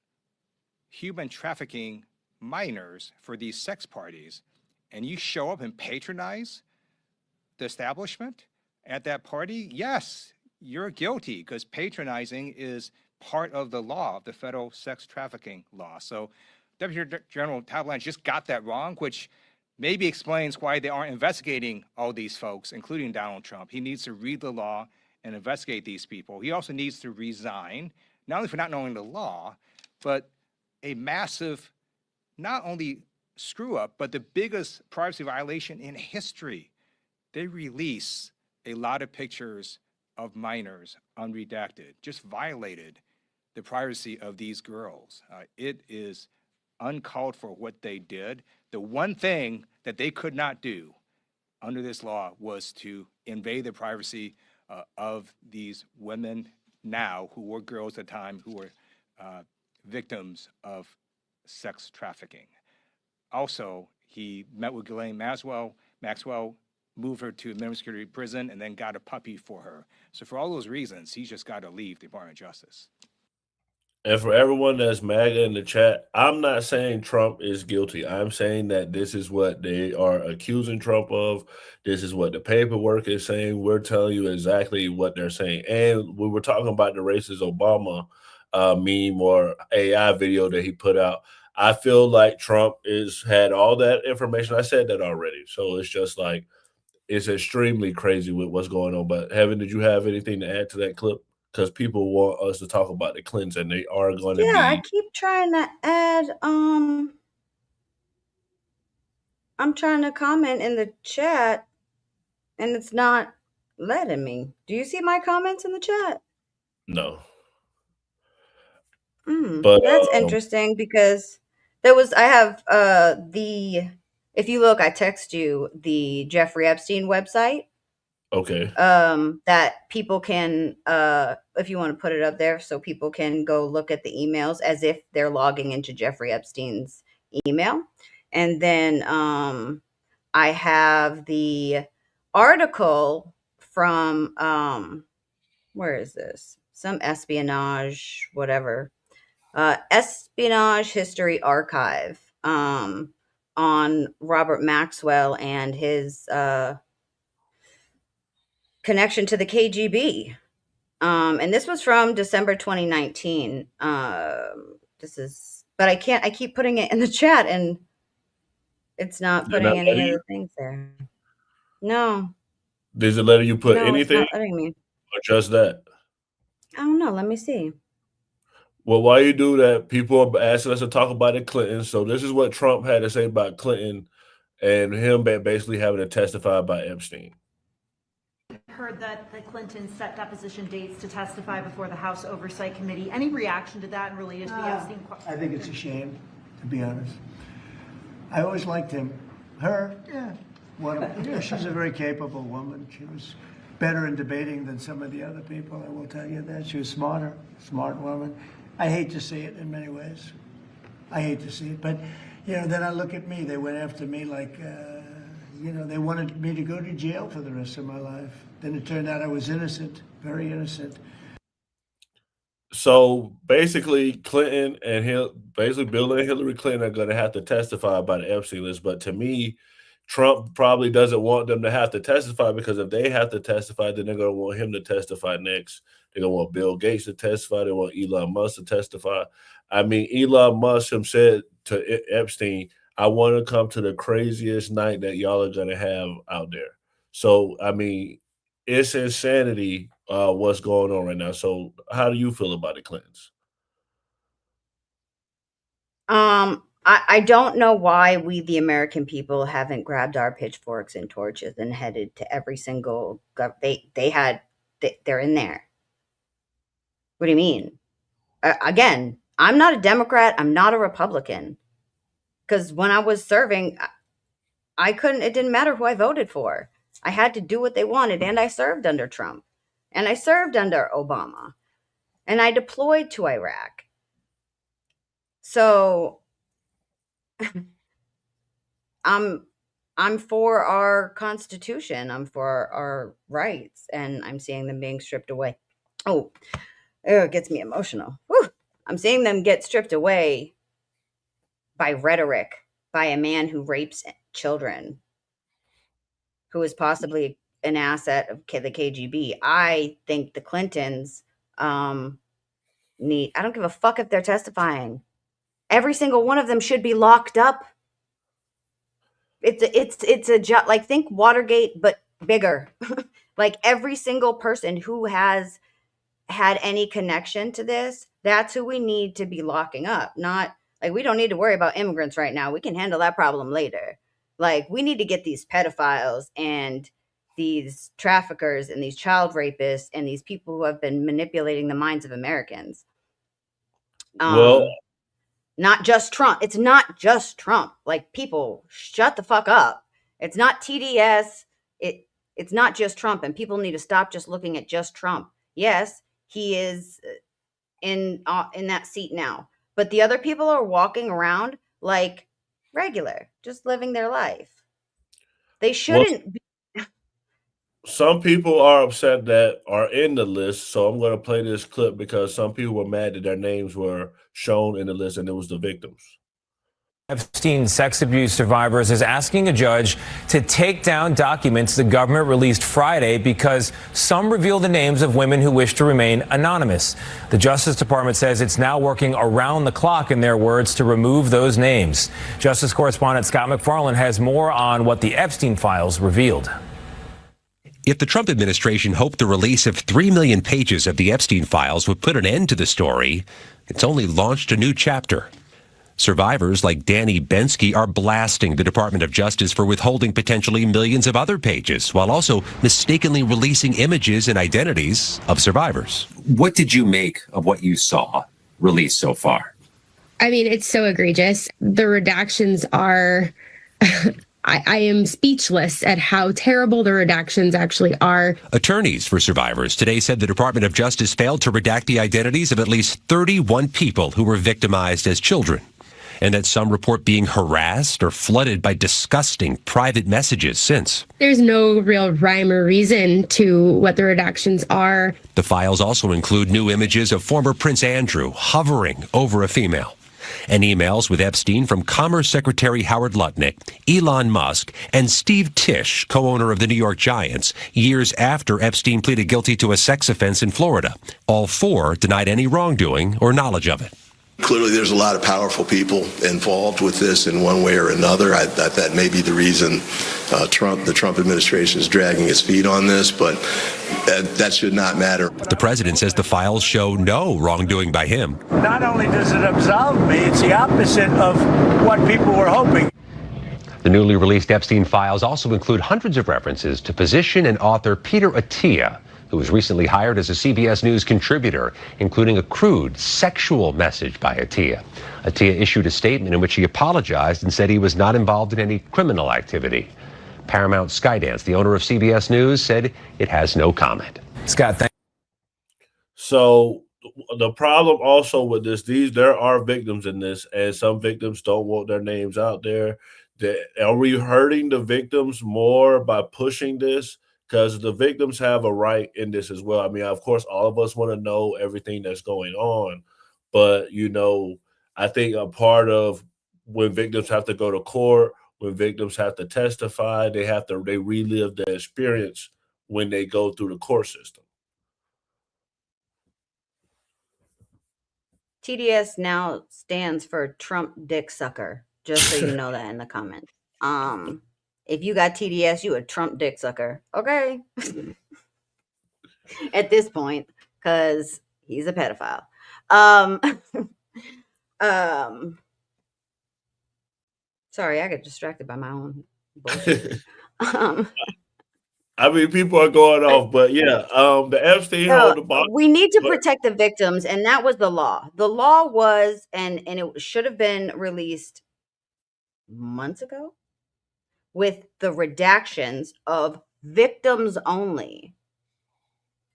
human trafficking minors for these sex parties, and you show up and patronize the establishment at that party, yes, you're guilty, because patronizing is part of the law, of the federal sex trafficking law. So Deputy General Todd Blanche just got that wrong, which maybe explains why they aren't investigating all these folks, including Donald Trump. He needs to read the law and investigate these people. He also needs to resign, not only for not knowing the law, but a massive, not only screw up, but the biggest privacy violation in history. They release a lot of pictures of minors unredacted, just violated the privacy of these girls. It is uncalled for what they did. The one thing that they could not do under this law was to invade the privacy of these women now, who were girls at the time, who were victims of sex trafficking. Also, he met with Ghislaine Maxwell, moved her to a minimum security prison, and then got a puppy for her. So for all those reasons, he's just got to leave the Department of Justice. And for everyone that's MAGA in the chat, I'm not saying Trump is guilty. I'm saying that this is what they are accusing Trump of. This is what the paperwork is saying. We're telling you exactly what they're saying. And we were talking about the racist Obama meme or AI video that he put out. I feel like Trump had all that information. I said that already. So it's just like, it's extremely crazy with what's going on. But Heaven, did you have anything to add to that clip? Because people want us to talk about the Clintons, and they are going to be. yeah, I keep trying to add. I'm trying to comment in the chat, and it's not letting me. Do you see my comments in the chat? No. But that's interesting, because I have if you look, I text you the Jeffrey Epstein website. Okay. That people can, if you want to put it up there, so people can go look at the emails as if they're logging into Jeffrey Epstein's email. And then I have the article from, where is this? Some espionage, whatever. Espionage History Archive on Robert Maxwell and his connection to the KGB. And this was from December 2019. But I keep putting it in the chat, and it's not putting any of the things there. No. Does it let you put anything? It's not letting me. Or just that? I don't know. Let me see. Well, while you do that, people are asking us to talk about the Clintons. So this is what Trump had to say about Clinton and him basically having to testify about Epstein. heard that the Clintons set deposition dates to testify before the House Oversight Committee. Any reaction to that related to the Epstein question? I think it's a shame, to be honest. I always liked him. Her, yeah. She's a very capable woman. She was better in debating than some of the other people, I will tell you that. She was smart woman. I hate to see it in many ways. I hate to see it. But, then I look at me. They went after me like, they wanted me to go to jail for the rest of my life. Then it turned out I was innocent, very innocent. So basically, Clinton and Bill and Hillary Clinton are going to have to testify about the Epstein list. But to me, Trump probably doesn't want them to have to testify, because if they have to testify, then they're going to want him to testify next. They're going to want Bill Gates to testify. They want Elon Musk to testify. I mean, Elon Musk himself said to Epstein, I want to come to the craziest night that y'all are going to have out there. So, I mean, it's insanity what's going on right now. So how do you feel about the Clintons? I don't know why we, the American people, haven't grabbed our pitchforks and torches and headed to every single they're in there. What do you mean? Again, I'm not a Democrat. I'm not a Republican. Because when I was serving, it didn't matter who I voted for. I had to do what they wanted. And I served under Trump. And I served under Obama. And I deployed to Iraq. So I'm for our Constitution. I'm for our rights. And I'm seeing them being stripped away. Oh, it gets me emotional. Whew. I'm seeing them get stripped away by rhetoric, by a man who rapes children, who is possibly an asset of the KGB. I think the Clintons I don't give a fuck if they're testifying. Every single one of them should be locked up. It's a job. Like, think Watergate, but bigger. Like, every single person who has had any connection to this, that's who we need to be locking up. Not like, we don't need to worry about immigrants right now. We can handle that problem later. Like, we need to get these pedophiles and these traffickers and these child rapists and these people who have been manipulating the minds of Americans. Not just Trump. It's not just Trump. Like, people, shut the fuck up. It's not TDS. It's not just Trump, and people need to stop just looking at just Trump. Yes, he is in that seat now, but the other people are walking around like regular, just living their life. They shouldn't be. Some people are upset that are in the list, so I'm going to play this clip because some people were mad that their names were shown in the list and it was the victims. Epstein sex abuse survivors is asking a judge to take down documents the government released Friday because some reveal the names of women who wish to remain anonymous. The Justice Department says it's now working around the clock, in their words, to remove those names. Justice correspondent Scott McFarland has more on what the Epstein files revealed. If the Trump administration hoped the release of 3 million pages of the Epstein files would put an end to the story, it's only launched a new chapter. Survivors like Danny Bensky are blasting the Department of Justice for withholding potentially millions of other pages, while also mistakenly releasing images and identities of survivors. What did you make of what you saw released so far? I mean, it's so egregious. The redactions are... I am speechless at how terrible the redactions actually are. Attorneys for survivors today said the Department of Justice failed to redact the identities of at least 31 people who were victimized as children, and that some report being harassed or flooded by disgusting private messages since. There's no real rhyme or reason to what the redactions are. The files also include new images of former Prince Andrew hovering over a female, and emails with Epstein from Commerce Secretary Howard Lutnick, Elon Musk, and Steve Tisch, co-owner of the New York Giants, years after Epstein pleaded guilty to a sex offense in Florida. All four denied any wrongdoing or knowledge of it. Clearly, there's a lot of powerful people involved with this in one way or another. That may be the reason the Trump administration is dragging its feet on this, but that should not matter. The president says the files show no wrongdoing by him. Not only does it absolve me, it's the opposite of what people were hoping. The newly released Epstein files also include hundreds of references to physician and author Peter Attia, who was recently hired as a CBS News contributor, including a crude sexual message by Attia. Attia issued a statement in which he apologized and said he was not involved in any criminal activity. Paramount Skydance, the owner of CBS News, said it has no comment. Scott, thank So the problem also with there are victims in this, and some victims don't want their names out there. Are we hurting the victims more by pushing this? Because the victims have a right in this as well. I mean, of course, all of us want to know everything that's going on, but I think a part of when victims have to go to court, when victims have to testify, they relive the experience when they go through the court system. TDS now stands for Trump dick sucker, just so you know that in the comments. If you got TDS, you a Trump dick sucker. Okay. At this point, because he's a pedophile. Sorry, I got distracted by my own bullshit. I mean, people are going off, but yeah, the Epstein hold the box. We need to protect the victims, and that was the law. The law was, and it should have been released months ago, with the redactions of victims only.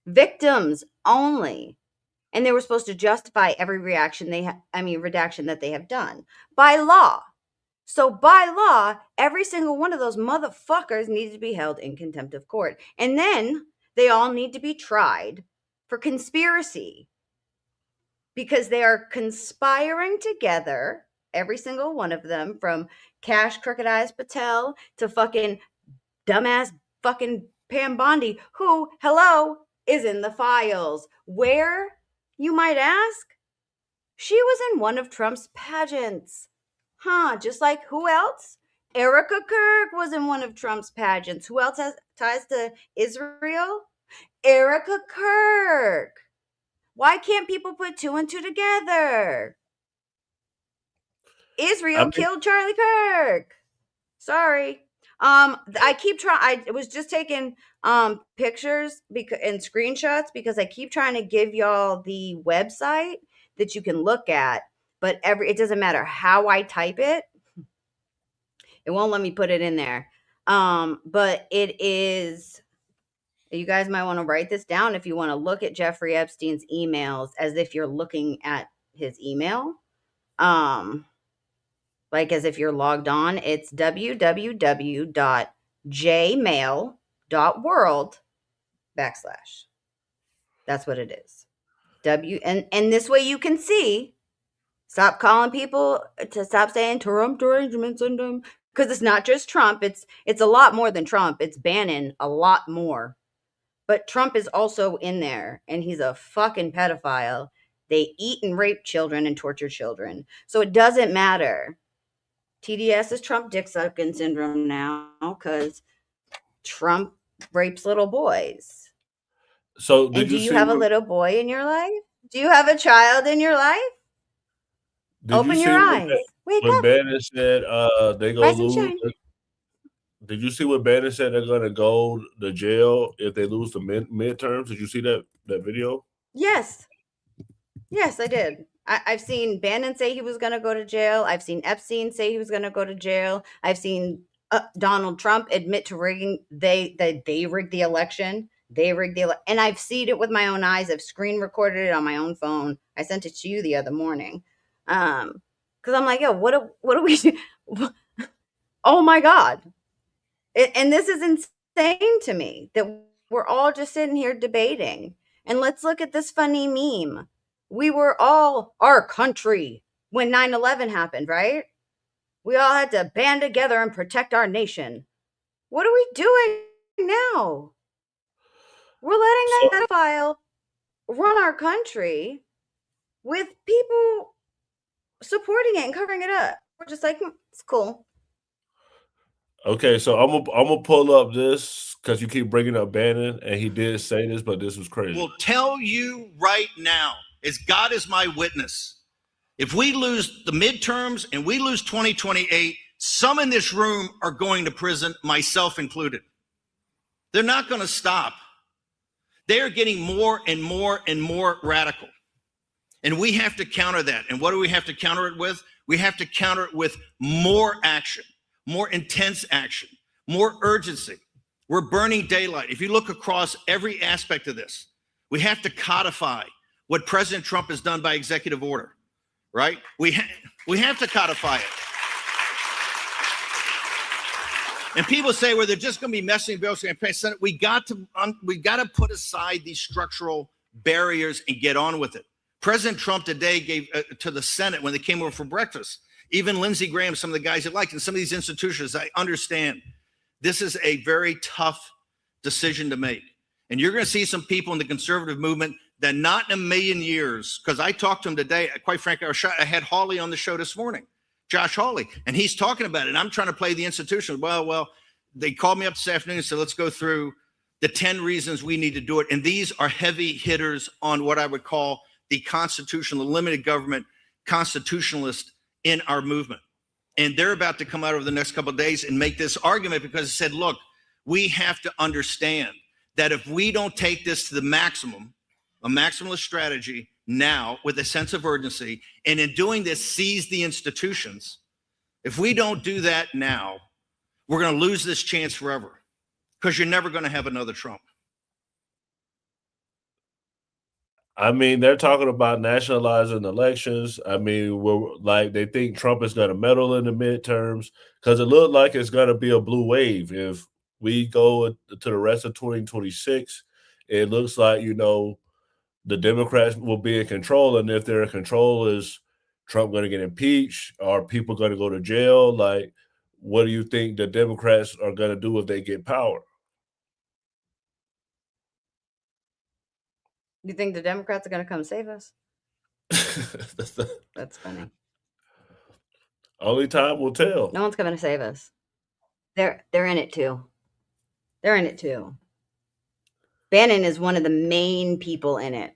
Victims only. And they were supposed to justify every redaction that they have done by law. So by law, every single one of those motherfuckers needs to be held in contempt of court. And then they all need to be tried for conspiracy, because they are conspiring together, every single one of them, from Cash Crooked Eyes Patel to fucking dumbass fucking Pam Bondi, who, hello, is in the files. Where, you might ask? She was in one of Trump's pageants. Just like who else? Erica Kirk was in one of Trump's pageants. Who else has ties to Israel? Erica Kirk. Why can't people put two and two together? Israel killed Charlie Kirk. Sorry. I keep trying. I was just taking pictures and screenshots because I keep trying to give y'all the website that you can look at, but it doesn't matter how I type it. It won't let me put it in there. But it is, you guys might want to write this down if you want to look at Jeffrey Epstein's emails as if you're looking at his email. Like as if you're logged on. It's www.jmail.world/. That's what it is. And this way you can see. Stop calling people to stop saying Trump derangement syndrome, because it's not just Trump. It's a lot more than Trump. It's Bannon a lot more. But Trump is also in there, and he's a fucking pedophile. They eat and rape children and torture children. So it doesn't matter. TDS is Trump dick sucking syndrome now because Trump rapes little boys. So and do you have a little boy in your life? Do you have a child in your life? Open your eyes. Wake when up. Bannon said they go Rise and lose. shine. Did you see what Bannon said they're going to go to jail if they lose the midterms? Did you see that video? Yes. Yes, I did. I've seen Bannon say he was going to go to jail. I've seen Epstein say he was going to go to jail. I've seen Donald Trump admit to rigging. They rigged the election. And I've seen it with my own eyes. I've screen recorded it on my own phone. I sent it to you the other morning. Because I'm like, yo, what do we do? Oh my God. And this is insane to me that we're all just sitting here debating. And let's look at this funny meme. We were all our country when 9/11 happened, right? We all had to band together and protect our nation. What are we doing now? We're letting a pedophile run our country with people supporting it and covering it up. We're just like, it's cool. Okay, so I'm gonna pull up this because you keep bringing up Bannon, and he did say this, but this was crazy. Will tell you right now, as God is my witness, if we lose the midterms and we lose 2028, Some in this room are going to prison, myself included. They're not going to stop. They are getting more and more and more radical. And we have to counter that. And what do we have to counter it with? We have to counter it with more action, more intense action, more urgency. We're burning daylight. If you look across every aspect of this, we have to codify what President Trump has done by executive order, right? We have to codify it. And people say, well, they're just going to be messing bills and pay Senate. We got to put aside these structural barriers and get on with it. President Trump today gave to the Senate when they came over for breakfast, even Lindsey Graham, some of the guys that liked, and some of these institutions, I understand this is a very tough decision to make. And you're going to see some people in the conservative movement that not in a million years, because I talked to him today, quite frankly, I had Hawley on the show this morning, Josh Hawley, and he's talking about it. And I'm trying to play the institution. Well, they called me up this afternoon and said, let's go through the 10 reasons we need to do it. And these are heavy hitters on what I would call the constitutional, limited government constitutionalist in our movement. And they're about to come out over the next couple of days and make this argument because it said, look, we have to understand that if we don't take this to the maximum, a maximalist strategy now with a sense of urgency, and in doing this, seize the institutions, if we don't do that now, we're going to lose this chance forever because you're never going to have another Trump. I mean, they're talking about nationalizing elections. I mean, they think Trump is going to meddle in the midterms because it looked like it's going to be a blue wave. If we go to the rest of 2026, it looks like, the Democrats will be in control. And if they're in control, is Trump going to get impeached? Are people going to go to jail? Like, what do you think the Democrats are going to do if they get power? You think the Democrats are going to come save us? That's funny. Only time will tell. No one's coming to save us. They're in it too. They're in it too. Bannon is one of the main people in it.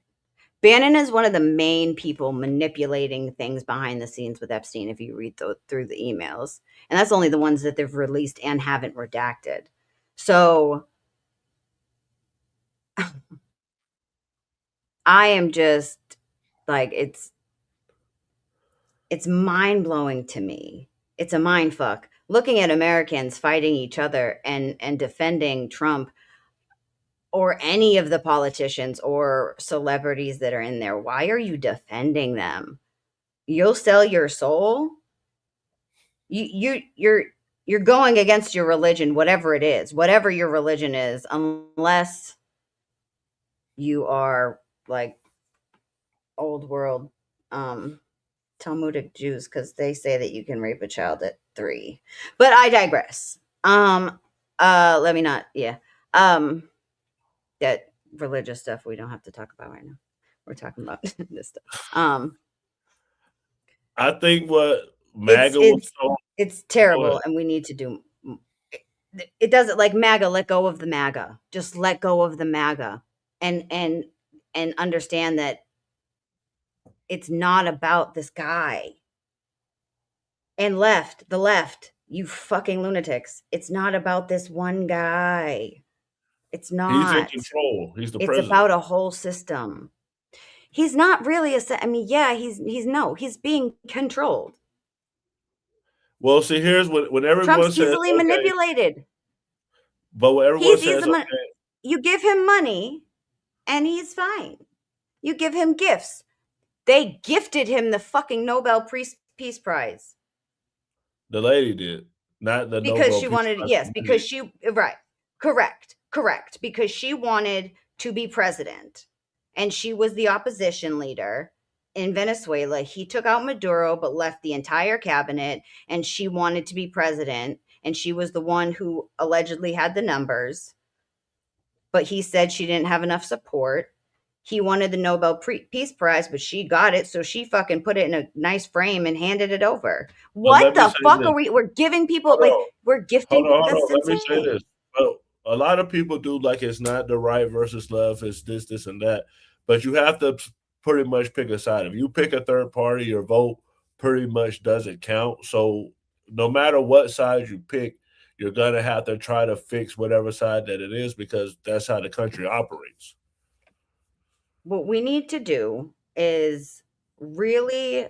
Bannon is one of the main people manipulating things behind the scenes with Epstein, if you read through the emails. And that's only the ones that they've released and haven't redacted. So I am just like, it's mind-blowing to me. It's a mind fuck. Looking at Americans fighting each other and defending Trump or any of the politicians or celebrities that are in there. Why are you defending them? You'll sell your soul. You're going against your religion, whatever it is, whatever your religion is, unless you are like old world Talmudic Jews, because they say that you can rape a child at 3. But I digress. Let me not. Yeah. That religious stuff we don't have to talk about right now. We're talking about this stuff. I think what MAGA it's terrible, and we need to do. It doesn't like MAGA. Let go of the MAGA. Just let go of the MAGA, and understand that it's not about this guy. And the left, you fucking lunatics. It's not about this one guy. It's not. He's in control. He's the president. It's about a whole system. He's not really he's being controlled. Well, see, here's when everyone Trump's says easily manipulated. But when everyone says you give him money and he's fine. You give him gifts. They gifted him the fucking Nobel Peace Prize. The lady did, not the because Nobel she Peace wanted. Prize. Yes, because she correct. Because she wanted to be president, and she was the opposition leader in Venezuela. He took out Maduro, but left the entire cabinet, and she wanted to be president, and she was the one who allegedly had the numbers, but he said she didn't have enough support. He wanted the Nobel Peace Prize, but she got it, so she fucking put it in a nice frame and handed it over. What the fuck are we? We're giving people we're gifting. Hold on. Let me say this. Well, a lot of people do like it's not the right versus left. It's this, and that. But you have to pretty much pick a side. If you pick a third party, your vote pretty much doesn't count. So no matter what side you pick, you're going to have to try to fix whatever side that it is, because that's how the country operates. What we need to do is really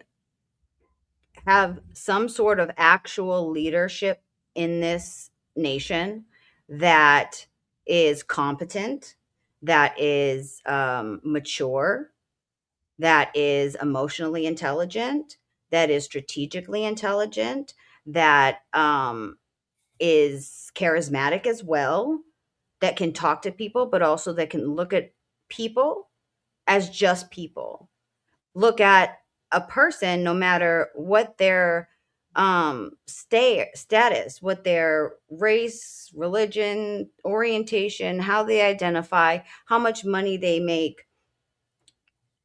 have some sort of actual leadership in this nation that is competent, that is mature, that is emotionally intelligent, that is strategically intelligent, that is charismatic as well, that can talk to people, but also that can look at people as just people. Look at a person, no matter what their status, what their race, religion, orientation, how they identify, how much money they make.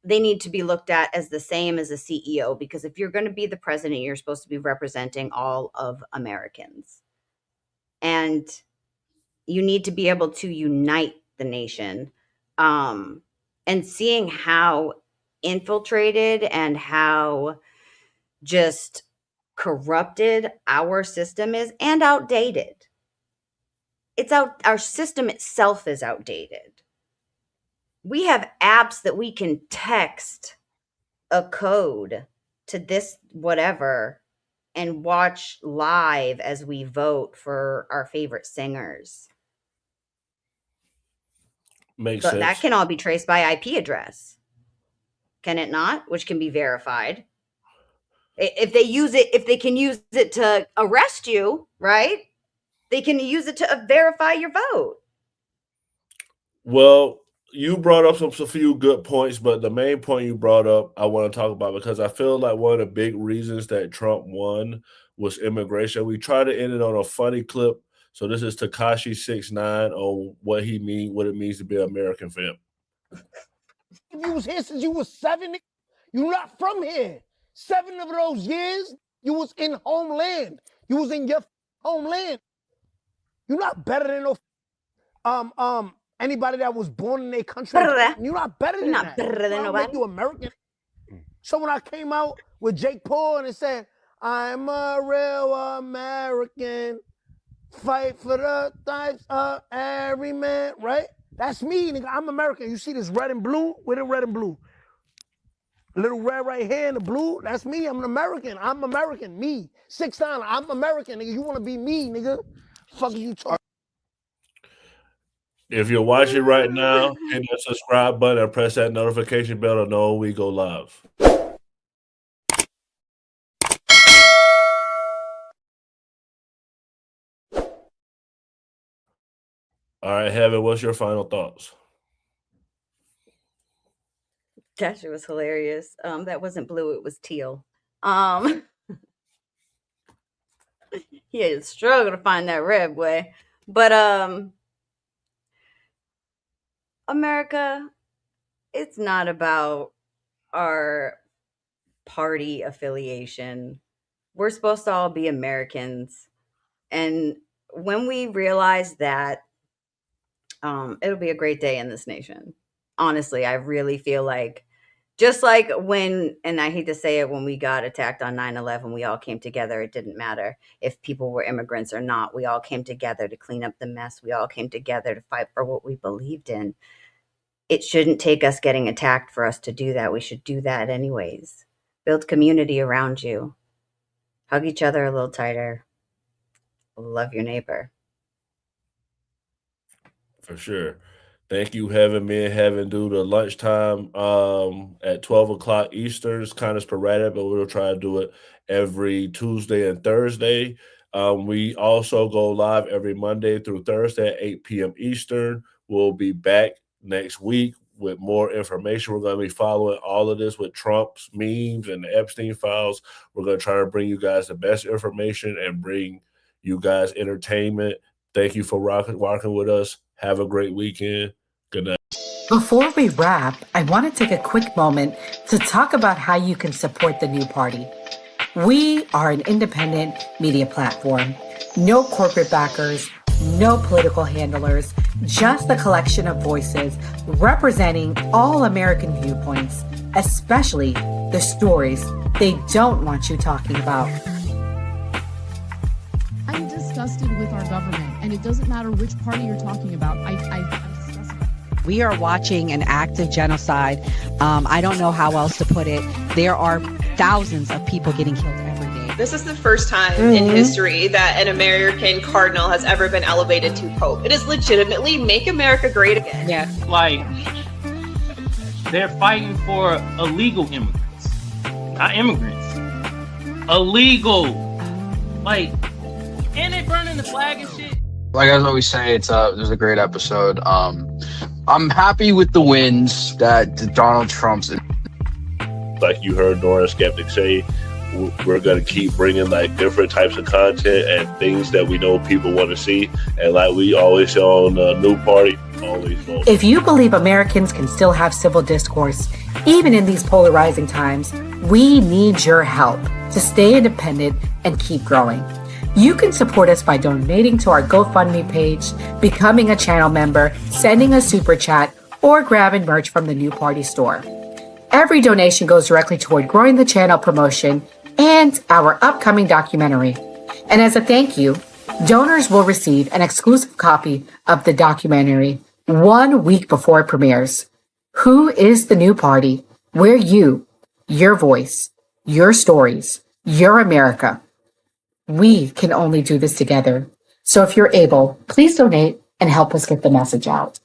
They need to be looked at as the same as a CEO, because if you're going to be the president, you're supposed to be representing all of Americans. And you need to be able to unite the nation. And seeing how infiltrated and how just corrupted our system is, and outdated. Our system itself is outdated. We have apps that we can text a code to this whatever and watch live as we vote for our favorite singers. Makes But sense. that can all be traced by IP address. Can it not? Which can be verified. If they can use it to arrest you, right? They can use it to verify your vote. Well, you brought up a few good points, but the main point you brought up, I want to talk about, because I feel like one of the big reasons that Trump won was immigration. We try to end it on a funny clip. So this is Tekashi 6ix9ine on what it means to be an American fan. If you was here since you was 7, you're not from here. 7 of those years, you was in homeland. You was in your homeland. You're not better than no anybody that was born in their country. You're not better than that. Better than nobody. You American. So when I came out with Jake Paul and it said, I'm a real American, fight for the lives of every man, right? That's me, nigga. I'm American. You see this red and blue? Where the red and blue? A little red right here and the blue, that's me. I'm an American. I'm American. Me. 6ix9ine, I'm American, nigga. You want to be me, nigga? Fuck you talking. If you're watching right now, hit that subscribe button and press that notification bell to know when we go live. All right, Heaven, what's your final thoughts? That shit was hilarious. That wasn't blue, it was teal. He had to struggle to find that red boy. But America, it's not about our party affiliation. We're supposed to all be Americans. And when we realize that, it'll be a great day in this nation. Honestly, I really feel like, just like when, and I hate to say it, when we got attacked on 9/11, we all came together. It didn't matter if people were immigrants or not. We all came together to clean up the mess. We all came together to fight for what we believed in. It shouldn't take us getting attacked for us to do that. We should do that anyways. Build community around you. Hug each other a little tighter. Love your neighbor. For sure. Thank you, Heaven. Me and Heaven do the lunchtime at 12 o'clock Eastern. It's kind of sporadic, but we'll try to do it every Tuesday and Thursday. We also go live every Monday through Thursday at 8 p.m. Eastern. We'll be back next week with more information. We're going to be following all of this with Trump's memes and the Epstein files. We're going to try to bring you guys the best information and bring you guys entertainment. Thank you for rocking with us. Have a great weekend. Good night. Before we wrap, I want to take a quick moment to talk about how you can support the new party. We are an independent media platform. No corporate backers, no political handlers, just a collection of voices representing all American viewpoints, especially the stories they don't want you talking about. our government, and it doesn't matter which party you're talking about. We are watching an active genocide. I don't know how else to put it. There are thousands of people getting killed every day. This is the first time in history that an American cardinal has ever been elevated to pope. It is legitimately make America great again. Yeah. Like, they're fighting for illegal immigrants, not immigrants. Illegal. Like, and they're burning the flag and shit. Like I always say, it was a great episode. I'm happy with the wins that Donald Trump's. Like you heard Nora Skeptic say, we're going to keep bringing like different types of content and things that we know people want to see. And like we always say on the New Party, always vote. If you believe Americans can still have civil discourse, even in these polarizing times, we need your help to stay independent and keep growing. You can support us by donating to our GoFundMe page, becoming a channel member, sending a super chat, or grabbing merch from the New Party store. Every donation goes directly toward growing the channel promotion and our upcoming documentary. And as a thank you, donors will receive an exclusive copy of the documentary 1 week before it premieres. Who is the New Party? We're you, your voice, your stories, your America. We can only do this together. So if you're able, please donate and help us get the message out.